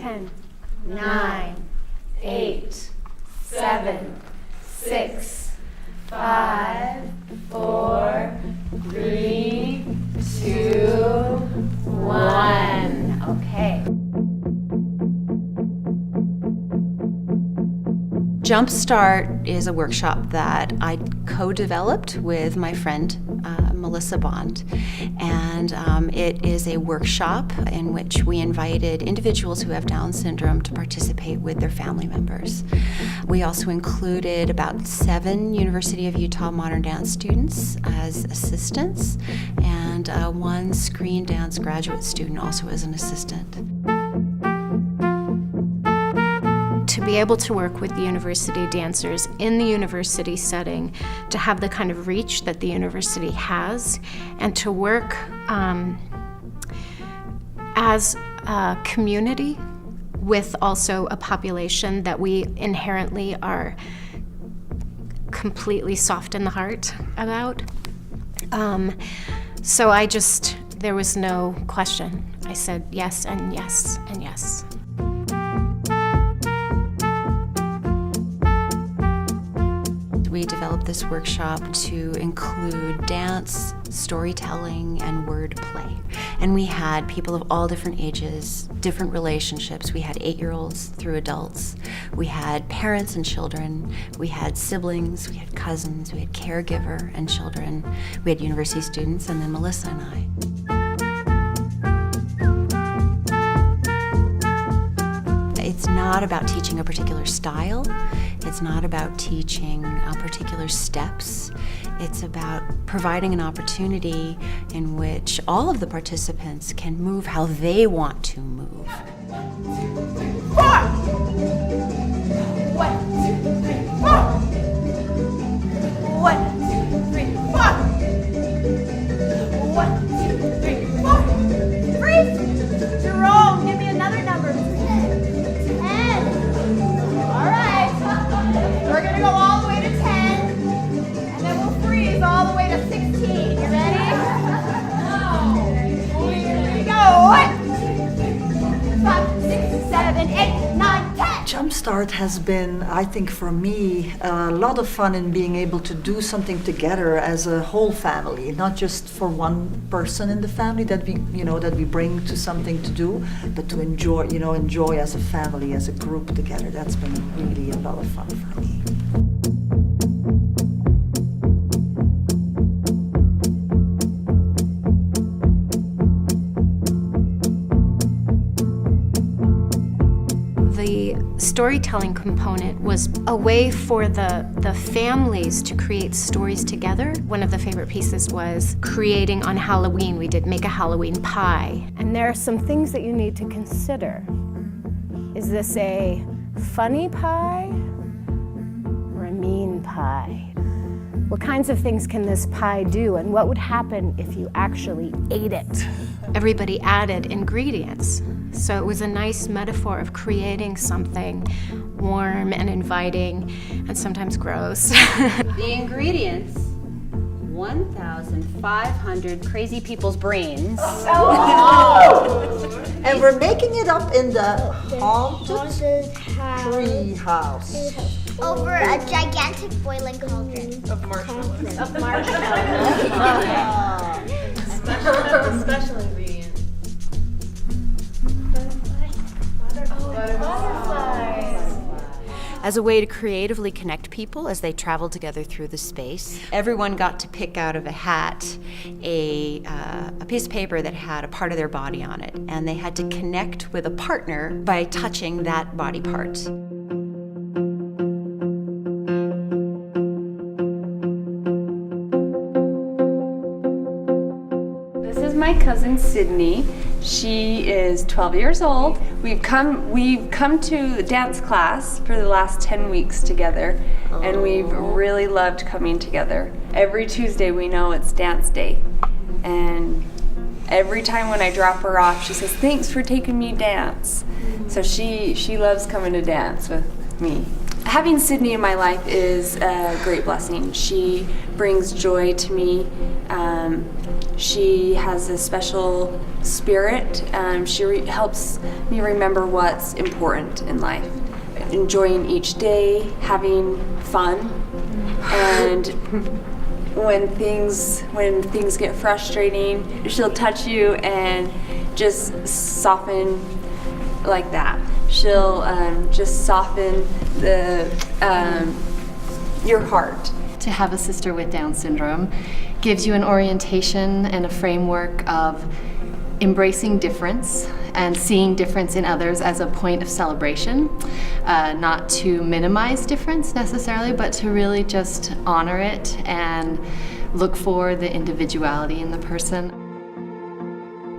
10, 9, 8, 7, 6, 5, 4, 3, 2, 1. Okay. Jumpstart is a workshop that I co-developed with my friend Melissa Bond, and it is a workshop in which we invited individuals who have Down syndrome to participate with their family members. We also included about 7 University of Utah Modern Dance students as assistants, and 1 Screen Dance graduate student also as an assistant. To be able to work with the university dancers in the university setting, to have the kind of reach that the university has, and to work as a community with also a population that we inherently are completely soft in the heart about. So there was no question. I said yes and yes and yes. We developed this workshop to include dance, storytelling, and word play. And we had people of all different ages, different relationships. We had 8-year-olds through adults. We had parents and children. We had siblings. We had cousins. We had caregiver and children. We had university students, and then Melissa and I. It's not about teaching a particular style. It's not about teaching particular steps. It's about providing an opportunity in which all of the participants can move how they want to move. 1, 2, 3, 4! 1, 2, 3, 4! 1, 2, 3, 4! 1, 2, 3, 4! Freeze! Jerome, give me another number. 10. All right. We're going to go all the way to 10, and then we'll freeze all the way to 16. You ready? Here we go. 1, 2, 5, 6, 7, 8, 9, 10. Jumpstart has been, I think for me, a lot of fun in being able to do something together as a whole family, not just for one person in the family that we bring to something to do, but to enjoy as a family, as a group together. That's been really a lot of fun for me. The storytelling component was a way for the families to create stories together. One of the favorite pieces was creating on Halloween. We did make a Halloween pie. And there are some things that you need to consider. Is this a funny pie or a mean pie? What kinds of things can this pie do, and what would happen if you actually ate it? Everybody added ingredients. So it was a nice metaphor of creating something warm and inviting and sometimes gross. The ingredients, 1,500 crazy people's brains. And we're making it up in the haunted tree house. Over a gigantic boiling cauldron. Of marshmallows. Of marshmallows. Special ingredient. As a way to creatively connect people as they traveled together through the space. Everyone got to pick out of a hat a piece of paper that had a part of their body on it, and they had to connect with a partner by touching that body part. This is my cousin Sydney. She is 12 years old. We've come to dance class for the last 10 weeks together, and we've really loved coming together. Every Tuesday we know it's dance day, and every time when I drop her off, she says, "Thanks for taking me dance." So she loves coming to dance with me. Having Sydney in my life is a great blessing. She brings joy to me. She has a special spirit. She helps me remember what's important in life. Enjoying each day, having fun, and when things get frustrating, she'll touch you and just soften like that. She'll just soften your heart. To have a sister with Down syndrome gives you an orientation and a framework of embracing difference and seeing difference in others as a point of celebration, not to minimize difference necessarily, but to really just honor it and look for the individuality in the person.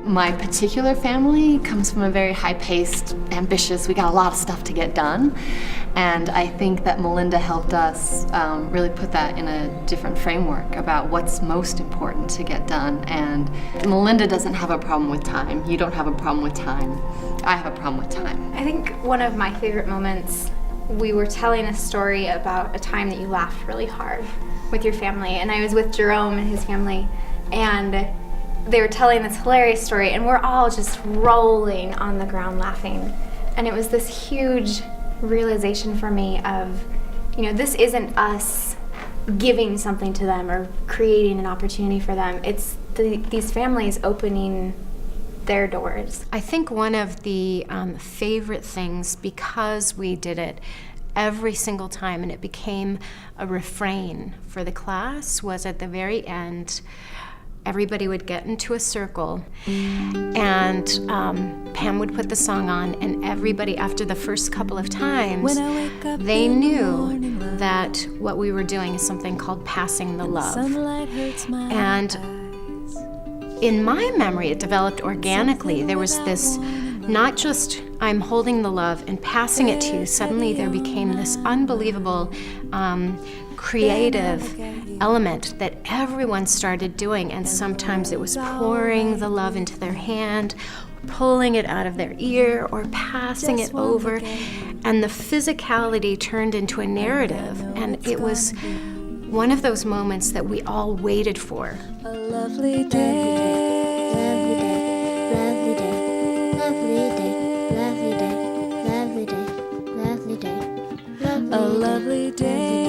My particular family comes from a very high-paced, ambitious, we got a lot of stuff to get done, and I think that Melinda helped us really put that in a different framework about what's most important to get done. And Melinda doesn't have a problem with time. You don't have a problem with time. I have a problem with time. I think one of my favorite moments, we were telling a story about a time that you laughed really hard with your family, and I was with Jerome and his family, and they were telling this hilarious story, and we're all just rolling on the ground laughing. And it was this huge realization for me of, this isn't us giving something to them or creating an opportunity for them. It's these families opening their doors. I think one of the favorite things, because we did it every single time and it became a refrain for the class, was at the very end, everybody would get into a circle, and Pam would put the song on, and everybody, after the first couple of times, they knew that what we were doing is something called passing the love. And in my memory, it developed organically. There was this, not just I'm holding the love and passing it to you, suddenly there became this unbelievable creative element that everyone started doing, and sometimes it was pouring the love into their hand, pulling it out of their ear, or passing it over, and the physicality turned into a narrative, and it was one of those moments that we all waited for. A lovely day, lovely day, lovely day, lovely day, lovely day, lovely day, lovely day, a lovely day.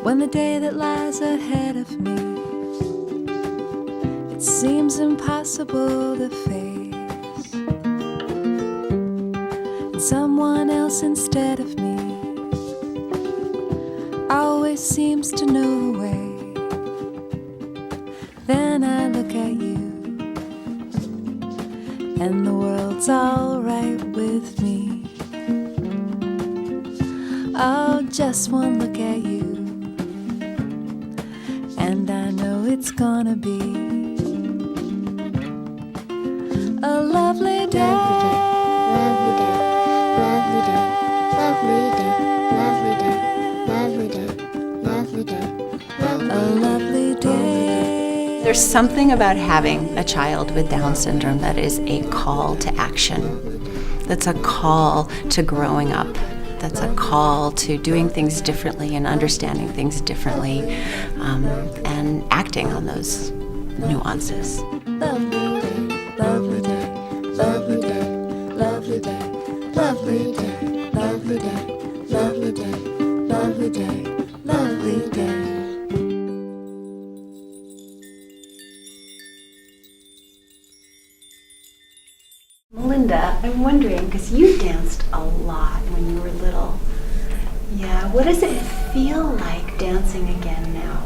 When the day that lies ahead of me, it seems impossible to face, and someone else instead of me always seems to know the way. Then I look at you, and the world's all right with me. Oh, just one look at you, and I know it's gonna be a lovely day. Lovely day, lovely day, lovely day, lovely day, lovely day, lovely day, a lovely day. There's something about having a child with Down syndrome that is a call to action. That's a call to growing up. That's a call to doing things differently and understanding things differently, and acting on those nuances. Lovely day, lovely day, lovely day, lovely day, lovely day, lovely day, lovely day, lovely day, lovely day. Melinda, I'm wondering, because you danced a lot when you were little. Yeah, what does it feel like dancing again now?